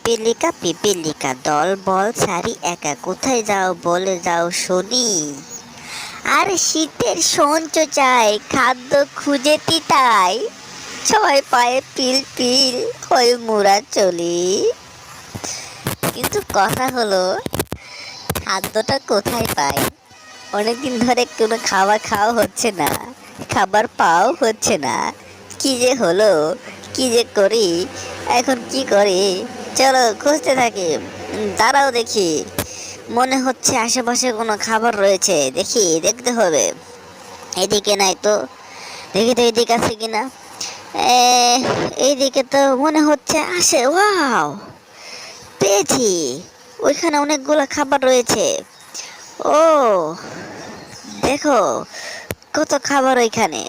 পিপিলিকা দল বল সারি একা কোথায় যাও বলে যাও শুনি। আর শীতের সঞ্চ চাই খাদ্য খুঁজে তিতাই, ছয় পায়ে পিল পিল হয়ে মোরা চলি। কিন্তু কথা হলো খাদ্যটা কোথায় পাই? অনেকদিন ধরে কোনো খাবার খাওয়া হচ্ছে না, খাবার পাওয়া হচ্ছে না। কি যে হলো, কি যে করি, এখন কি করি? চলো খুঁজতে থাকি। দাঁড়াও দেখি, মনে হচ্ছে আশেপাশে কোনো খাবার রয়েছে, দেখি দেখতে হবে। এদিকে নাই তো, দেখি তো এদিকে আছে কিনা। এ, এইদিকে তো মনে হচ্ছে আসে। ওয়াও, পেয়েছি! ওইখানে অনেকগুলো খাবার রয়েছে। ও দেখো, কত খাবার ওইখানে।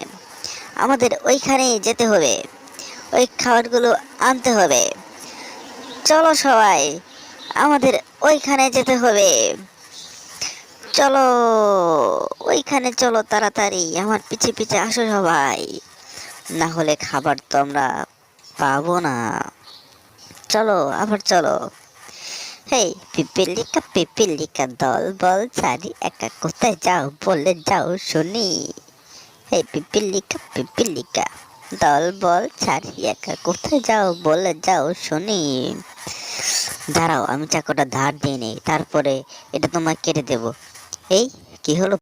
আমাদের ওইখানেই যেতে হবে, ওই খাবারগুলো আনতে হবে। চলো সবাই, আমাদের ওইখানে যেতে হবে। চলো ওইখানে, চলো তাড়াতাড়ি, আমার পিছে পিছে আসো সবাই, না হলে খাবার তো আমরা পাবো না। চলো আবার চলো। হেই পিপিলিকা দল বল সারি একা কোথায় যাও বলে যাও শুনি। হেই পিপিলিকা দল বল সারি একা কোথায় যাও বলে যাও শুনি। দাঁড়াও, আমি চাকুটা ধার দিয়ে নেই, তারপরে এটা তোমায় কেটে দেবো। এই কি হলো?